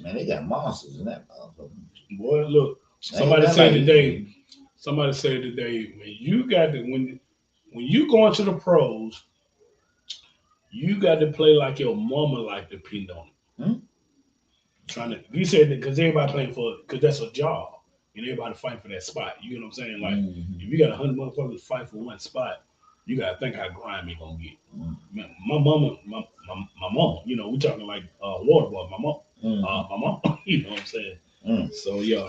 man, they got monsters in that motherfucker. Boy, look, somebody said today, when you go into the pros, you got to play like your mama like depend on it. You said that because everybody playing because that's a job and everybody fighting for that spot. You know what I'm saying? Like if you got 100 motherfuckers fight for one spot, you got to think how grimy gonna get. My mama, you know, we talking like water boy, my mom, you know what I'm saying? So yeah,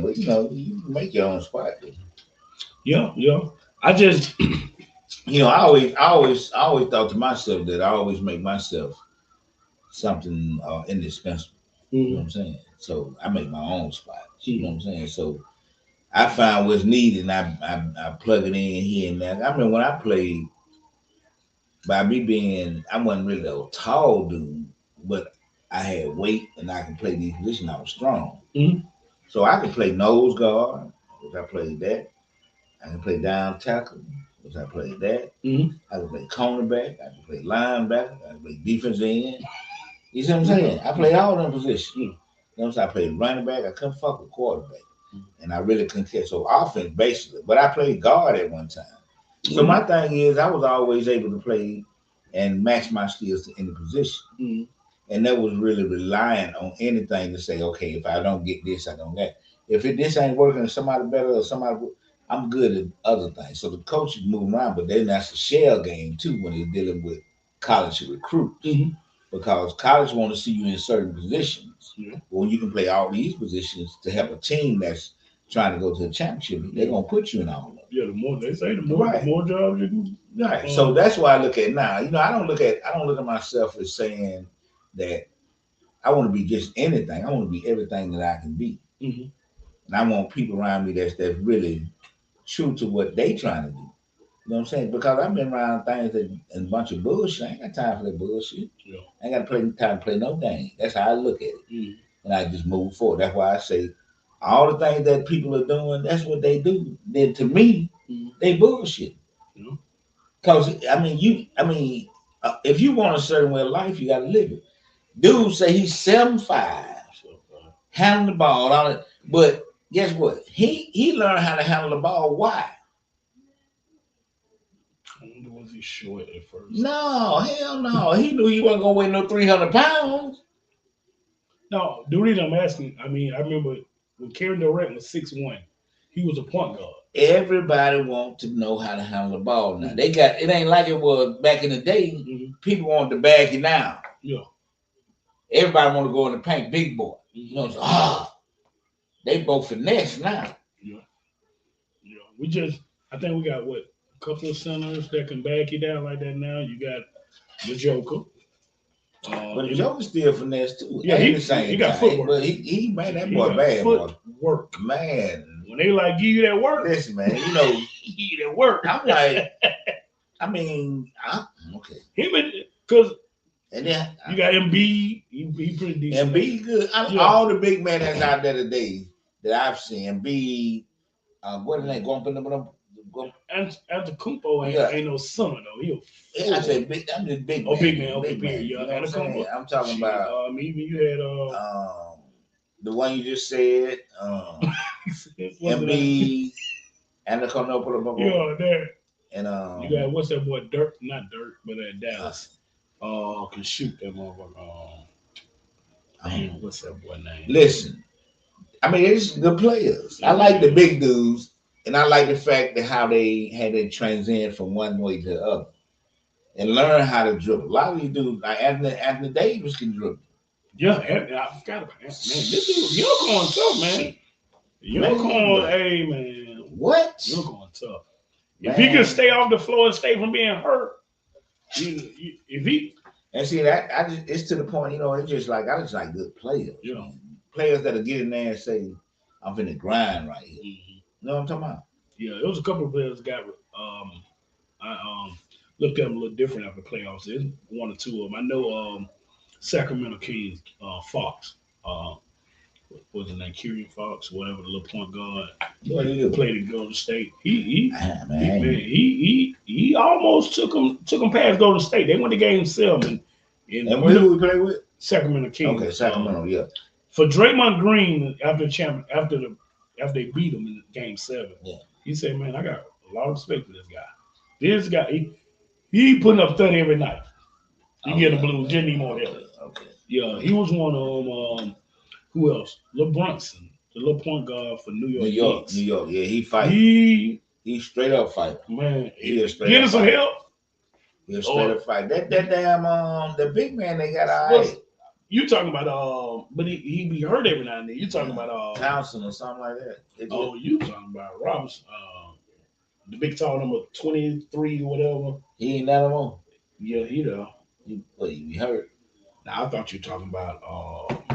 but you know, you make your own spot. Dude. Yeah. I just, you know, I always thought to myself that I always make myself something indispensable. You know what I'm saying? So I make my own spot. You know what I'm saying? So I find what's needed and I plug it in here and there. I mean, when I played, by me being, I wasn't really a tall dude, but I had weight and I could play these positions. I was strong. So I could play nose guard, which I played that. I can play down tackle, which I played that. I could play cornerback. I could play linebacker. I could play defense end. You see what I'm saying? I played all them positions. Yeah. You know what I'm saying? I played running back. I couldn't fuck with quarterback. And I really couldn't catch. So offense, basically. But I played guard at one time. So my thing is, I was always able to play and match my skills in the position. And that was really relying on anything to say, okay, if I don't get this, I don't get it. If this ain't working, somebody better or somebody, I'm good at other things. So the coaches move around, but then that's a shell game too when they're dealing with college recruits. Because college want to see you in certain positions. When you can play all these positions to help a team that's trying to go to the championship, they're gonna put you in all of them. Yeah, the more they say, the more jobs you can. Right. So that's why I look at now. You know, I don't look at myself as saying that I want to be just anything. I want to be everything that I can be. And I want people around me that's really true to what they trying to do. You know what I'm saying? Because I've been around things and a bunch of bullshit. I ain't got time for that bullshit. Yeah. I ain't got time to play no game. That's how I look at it. And I just move forward. That's why I say all the things that people are doing, that's what they do. Then to me, they bullshit. Because if you want a certain way of life, you got to live it. Dude say he's 7'5", handling the ball, all that. But guess what? He learned how to handle the ball. Why? Was he short at first? No, hell no. He knew he wasn't gonna weigh no 300 pounds. No, the reason I'm asking, I remember when Kevin Durant was 6'1", he was a point guard. Everybody wants to know how to handle the ball now. They got it ain't like it was back in the day. People want to bag you now. Yeah. Everybody want to go in the paint, big boy. You know, so, they both finesse now. Yeah. I think we got a couple of centers that can back you down like that now. You got the Joker. But the Joker still finesse too. Yeah, he got footwork. But he made that boy bad, boy. Work. Man. When they give you that work. Listen, man, you know. Give you that work. I'm like, okay. Because and then you got Embiid. He pretty decent. Embiid good. All the big men that's out there today that I've seen, Embiid, what is that? Antetokounmpo ain't no son though. I said big. I'm just big. Big man. Big man. You know what I'm saying? I'm talking about. Even you had the one you just said. Embiid, Antetokounmpo. Yeah, there. And you got what's that boy? Not Dirk, but Dallas. Can shoot that motherfucker. What's that boy name? Listen, it's good players. I like the big dudes. And I like the fact that how they had to transcend from one way to the other and learn how to dribble. A lot of these dudes, like Anthony Davis, can dribble. Yeah, I forgot about that. Man, this dude, Unicorn tough, man. Unicorn, hey, man. What? Unicorn tough. If he can stay off the floor and stay from being hurt, if he. And see, it's to the point, it's just like, I just like good players. Yeah. Players that'll get in there and say, I'm finna grind right here. You know what I'm talking about? Yeah, there was a couple of players got. I looked at them a little different after playoffs. There's one or two of them. I know Sacramento Kings, Fox. What was his name? Kyrian Fox, whatever, the little point guard. He played in Golden State. He almost took him past Golden State. They went to Game 7. And who we play with? Sacramento Kings. Okay, Sacramento. Yeah. For Draymond Green, after they beat him in Game 7, he said, "Man, I got a lot of respect for this guy. This guy, he putting up 30 every night. He get the Blues, didn't need more help." Okay. Yeah, he was one of them. Who else? Lil Brunson, the little point guard for New York. New York. Yeah, he fight. He straight up fight. Man, he is straight getting up some fight. help. He straight up fight. That damn the big man they got all right. You talking about but he be hurt every now and then. You talking about Townsend or something like that. You talking about Robinson, the big tall number 23 or whatever. He ain't that no. Yeah, he though. He be hurt. Now I thought you were talking about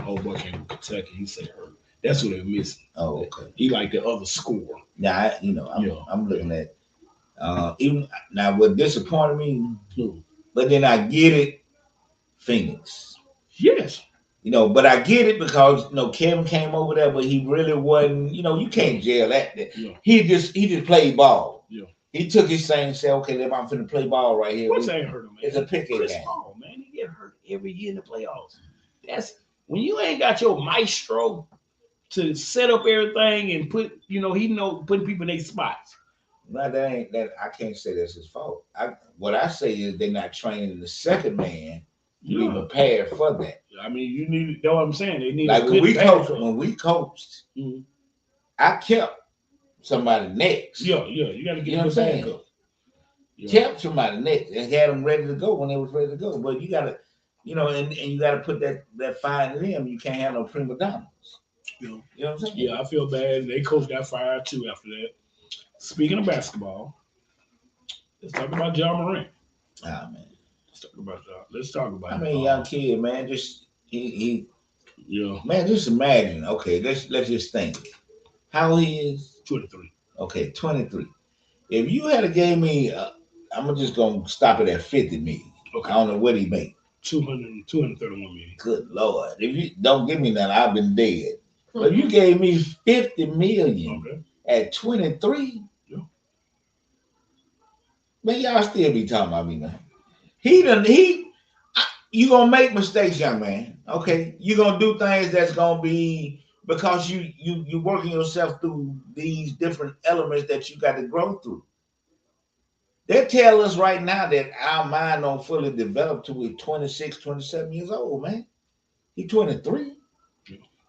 old boy came from Kentucky. He said hurt. That's who they're missing. Oh, okay. He like the other scorer. Yeah, I'm looking at even now what disappointed me, but then I get it, Phoenix. Yes. But I get it because Kevin came over there, but he really wasn't. You can't jail that. Yeah. He just played ball. Yeah. He took his thing and said, okay, if I'm finna play ball right here. What's ain't hurt him, man? It's a picket Chris game. Paul, man. He get hurt every year in the playoffs. That's when you ain't got your maestro to set up everything and put, putting people in their spots. No, that ain't that. I can't say that's his fault. What I say is they're not training the second man to be prepared for that. I mean, you need. That's what I'm saying. They need like a when good we coached, I kept somebody next. Yeah, you got to get what I'm saying. Kept somebody next and had them ready to go when they was ready to go. But you got to, and you got to put that fire in them. You can't have no prima donnas. You know what I'm saying? Yeah, I feel bad. They coach got fired too after that. Speaking of basketball, let's talk about Ja Morant. Ah, man. Let's talk about. I mean, young kid, man. Just he. Yeah. Man, just imagine. Okay, let's just think. How he is? 23. Okay, 23. If you had gave me, I'm just gonna stop it at 50 million. Okay. I don't know what he made. 231 million. Good Lord! If you don't give me that, I've been dead. But you gave me 50 million at 23. Yeah. Man, y'all still be talking about me, man. You gonna make mistakes, young man. Okay, you gonna do things that's gonna be because you working yourself through these different elements that you got to grow through. They tell us right now that our mind don't fully develop till we're 26, 27 years old, man. He 23.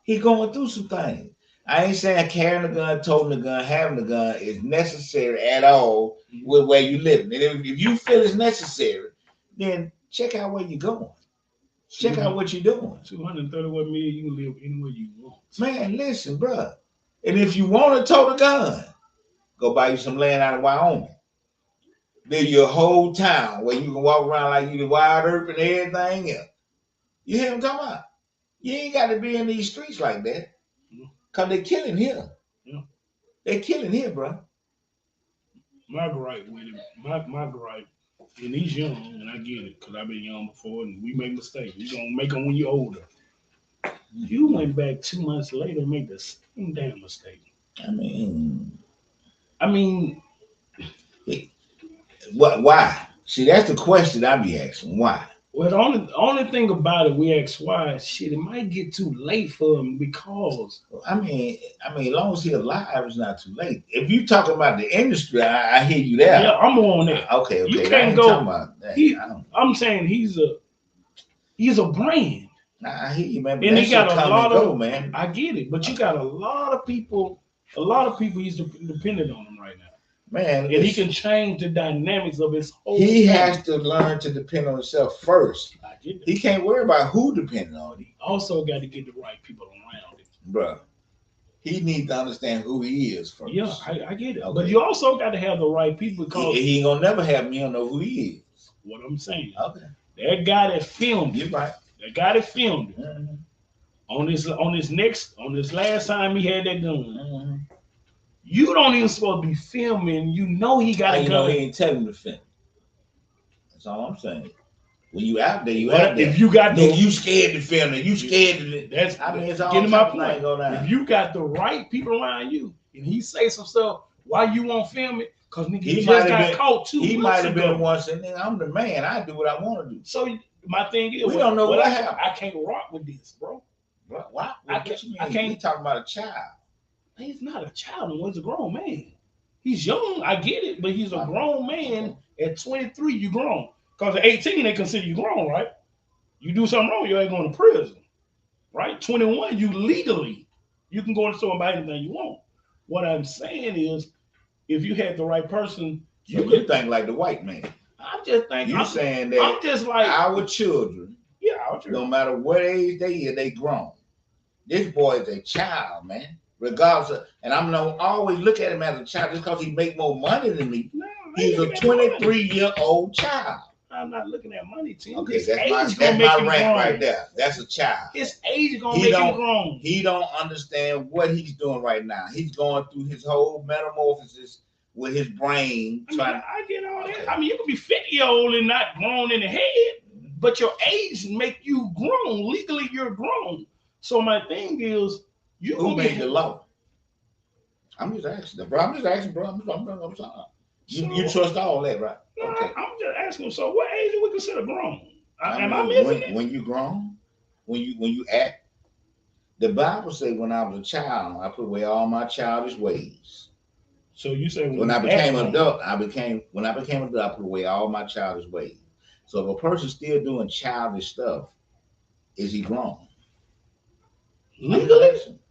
He going through some things. I ain't saying carrying a gun, toting a gun, having a gun is necessary at all with where you live. And if you feel it's necessary, then check out where you're going. Check out what you're doing. 231 million, you can live anywhere you want. Man, listen, bro. And if you want to tote a gun, go buy you some land out of Wyoming. Live your whole town where you can walk around like you the wild earth and everything else. You hear what I'm talking about? You ain't got to be in these streets like that. Because they're killing here. Yeah. They're killing here, bro. My gripe with him, my gripe, and he's young, and I get it, because I've been young before, and we make mistakes. You're going to make them when you're older. You went back 2 months later and made the same damn mistake. I mean, why? See, that's the question I be asking. Why? Well, the only thing about it, we ask why. Shit, it might get too late for him because. I mean, as long as he's alive, it's not too late. If you talking about the industry, I hear you there. Yeah, I'm on that. Okay. You can't go. I'm saying he's a brand. I hear you, man. And he got a lot of. Man. I get it, but you got a lot of people. A lot of people he's dependent on him right now. Man, and he can change the dynamics of his whole. He has to learn to depend on himself first. I get that. He can't worry about who depending on him. Also, got to get the right people around him, bro. He needs to understand who he is first. Yeah, I get it. Okay. But you also got to have the right people because he ain't gonna never have me know who he is. What I'm saying. Okay. That guy that filmed. You're right. That guy that filmed on this last time he had that gun. You don't even supposed to be filming. You know he got a gun. You know he ain't telling him to film. That's all I'm saying. When you out there, you out there. If you got you scared to film it. You scared to. That's it's all getting my point. If you got the right people around you, and he say some stuff, why you won't film it? Because nigga he just got caught too. He might have been the one saying, "I'm the man. I do what I want to do." So my thing is, we don't know what happened. I can't rock with this, bro. Why? I can't. We talking about a child. He's not a child. He's a grown man. He's young. I get it, but he's a grown man. At 23, you grown. Because at 18, they consider you grown, right? You do something wrong, you ain't going to prison, right? 21, you can go to the store and buy anything you want. What I'm saying is, if you had the right person, you think like the white man. I'm just thinking. You're saying that I'm just like our children. Yeah, our children. No matter what age they are, they grown. This boy is a child, man. Regardless of, and I'm gonna always look at him as a child just because he make more money than me. No, he's a 23-year-old child. I'm not looking at money, Tim. Okay, that's my rank right there. That's a child. His age is gonna make him grown. He don't understand what he's doing right now. He's going through his whole metamorphosis with his brain. I get all that. I mean, you can be 50-year-old and not grown in the head, but your age make you grown. Legally, you're grown. So my thing is, who made the law? I'm just asking, bro. I'm sorry. You trust all that, right? No, Okay. I'm just asking. So, what age do we consider grown? Am I missing it? When you grown, when you act, the Bible say when I was a child, I put away all my childish ways. So you say when I became adult, I put away all my childish ways. So if a person's still doing childish stuff, is he grown?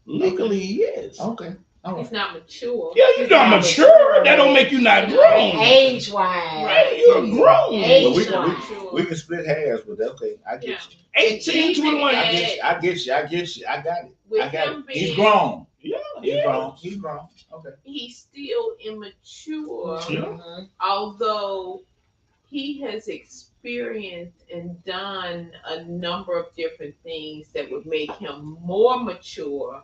Legally, yes. Okay. All right. He's not mature. Yeah, you're not mature. That don't make you not grown. Age wise. Right. You're grown. Well, we can split hairs, but okay, I get you. 18, 21. I get you. I got it. With I got him it. He's being- grown. Yeah, He's grown. He's grown. Okay. He's still immature, Yeah. although he has experienced and done a number of different things that would make him more mature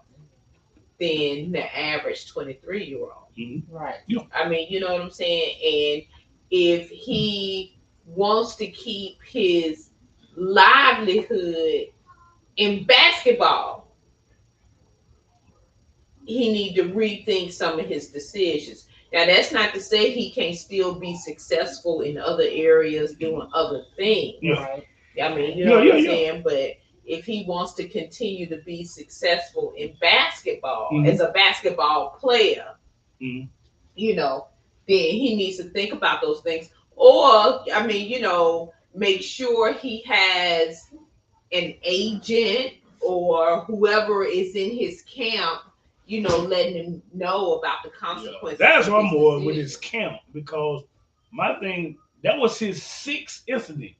than the average 23-year-old. Right. I mean, you know what I'm saying? And if he wants to keep his livelihood in basketball, he need to rethink some of his decisions. Now, that's not to say he can't still be successful in other areas doing other things. Yeah. Right. I mean, you know what I'm saying? But if he wants to continue to be successful in basketball as a basketball player, you know, then he needs to think about those things. Or, I mean, you know, make sure he has an agent or whoever is in his camp, you know, letting him know about the consequences. That's what I'm his more with decisions. his camp, because my thing, that was his sixth incident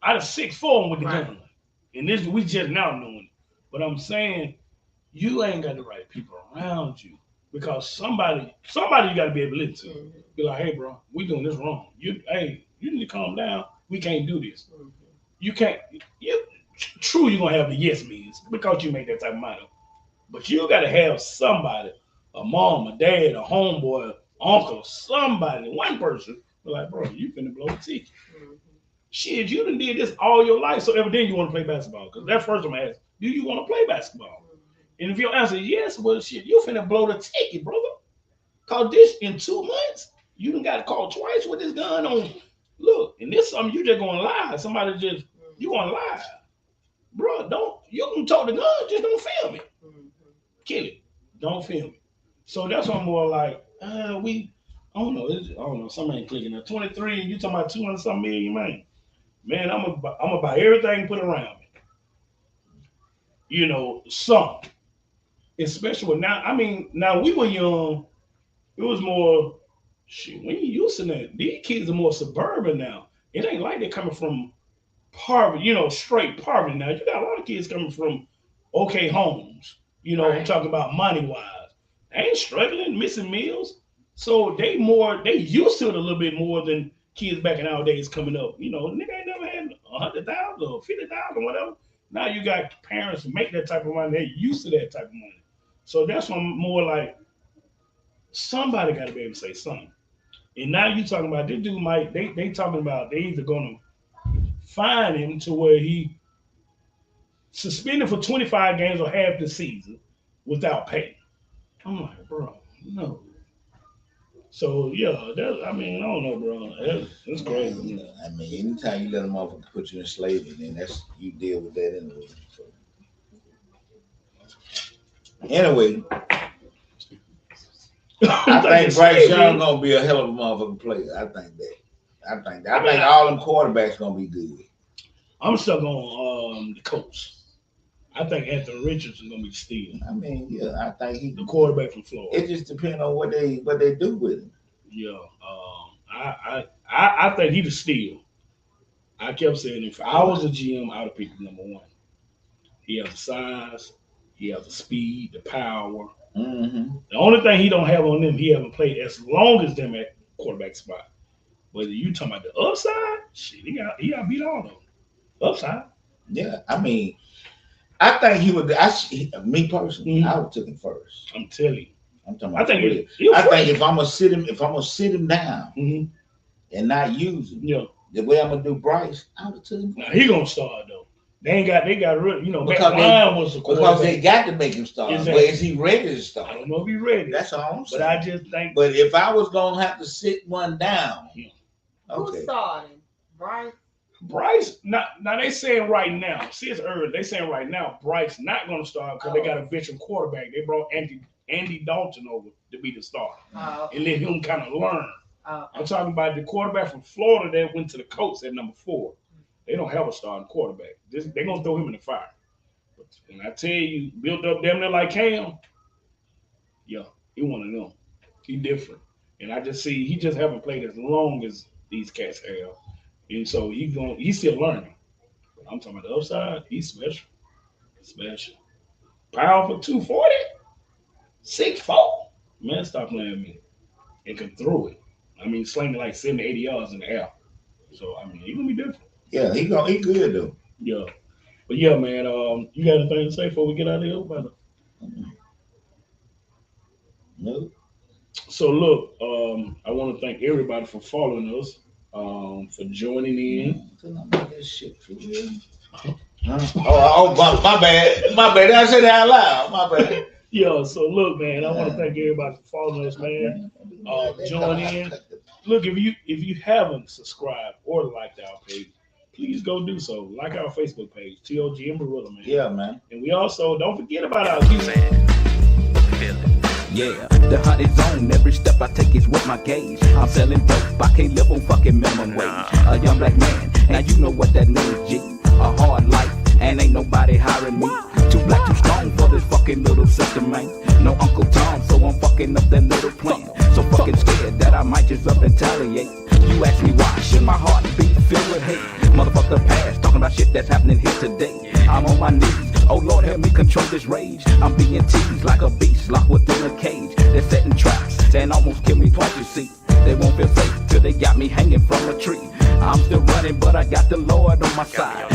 out of 6 for him with the gun. And this, we just now knowing it. But I'm saying, you ain't got the right people around you, because somebody you got to be able to listen to. Be like, hey, bro, we doing this wrong. You need to calm down. We can't do this. You can't. True, you're gonna have the yes means because you make that type of money. But you got to have somebody, a mom, a dad, a homeboy, uncle, somebody, one person, be like, bro, you finna blow the ticket. Shit, you done did this all your life, so evidently you want to play basketball. Because that first I'm gonna ask, do you want to play basketball? And if your answer is yes, well, shit, you finna blow the ticket, brother. Cause this in 2 months, you done got caught twice with this gun on. Look, and this something you just gonna lie. Somebody just, you gonna lie. Bro, you can talk the gun, just don't film it. Kill it. Don't film it. So that's why I'm more like, I don't know, something ain't clicking. Now 23 and you talking about 200 something million, man. Man, I'm gonna buy everything put around me. You know, some. Especially with now, I mean, now we were young, it was more, shit, we ain't used to that. These kids are more suburban now. It ain't like they're coming from poverty, you know, straight poverty now. You got a lot of kids coming from okay homes. You know, I'm talking about money-wise. They ain't struggling, missing meals. So they used to it a little bit more than kids back in our days coming up. You know, nigga ain't never had 100,000 or 50,000, whatever. Now you got parents who make that type of money. They're used to that type of money. So that's why I'm more like, somebody got to be able to say something. And now you talking about this dude might, they talking about they either going to fine him to where he suspended for 25 games or half the season without pay. I'm like, bro, no. So yeah, I mean, I don't know, bro. That's crazy. I mean, anytime you let a motherfucker put you in slavery, then you deal with that anyway. So. Anyway, I think Bryce Young gonna be a hell of a motherfucking player. I think all them quarterbacks gonna be good. I'm stuck on the coach. I think Anthony Richardson gonna be stealing. I mean, yeah, I think he the quarterback from Florida. It just depends on what they do with him. Yeah, I think he the steal. I kept saying if I was a GM, I would pick him number 1. He has the size, he has the speed, the power. Mm-hmm. The only thing he don't have on them, he haven't played as long as them at quarterback spot. Whether you talking about the upside, shit, he got beat all of them. Upside. Yeah, I mean, I think he would. Me personally, I would took him first. I'm telling you. I'm talking about. I think if I'm gonna sit him down and not use him, the way I'm gonna do Bryce, I would have took him. Now he gonna start though. They got rid. You know, Matt Because Ryan was the quarterback. Because they got to make him start. Exactly. But is he ready to I start? don't know if he's ready. That's all I'm saying. But I just think. But if I was gonna have to sit one down, Who's okay. starting? Bryce, now they saying right now, see it's early, they saying right now Bryce not going to start because they got a veteran quarterback. They brought Andy Dalton over to be the starter and let him kind of learn. I'm talking about the quarterback from Florida that went to the Colts at number 4. They don't have a starting quarterback. They're going to throw him in the fire. But when I tell you, built up damn near like Cam, yeah, he one of them. He different. And I just see he just haven't played as long as these cats have. And so he's still learning. I'm talking about the upside, he's special. Special. Powerful 240, 6'4". Man, stop playing with me. And can throw it. I mean, slinging like 70, 80 yards in the air. So, I mean, he's going to be different. Yeah, he good, though. Yeah. But, yeah, man, you got anything to say before we get out of here, brother? No. So, look, I want to thank everybody for following us. For joining in. Oh, my bad. My bad. I said that out loud. My bad. Yeah, so look, man, I want to thank everybody for following us, man. Join in. Look, if you haven't subscribed or liked our page, please go do so. Like our Facebook page, T.O.G. and Marilla, man. Yeah, man. And we also don't forget about our Yeah, the hunt is on. Every step I take is with my gauge. I'm selling dope. I can't live on fucking minimum wage. A young black man, now you know what that means, G. A hard life, and ain't nobody hiring me. Too black, too strong for this fucking little system, man. No Uncle Tom, so I'm fucking up that little plan. So fucking scared that I might just up and retaliate. You ask me why, should my heart be filled with hate? Motherfucker past, talking about shit that's happening here today. I'm on my knees. Oh Lord, help me control this rage. I'm being teased like a beast locked within a cage. They're setting traps and almost kill me twice, you see. They won't feel safe till they got me hanging from a tree. I'm still running, but I got the Lord on my side.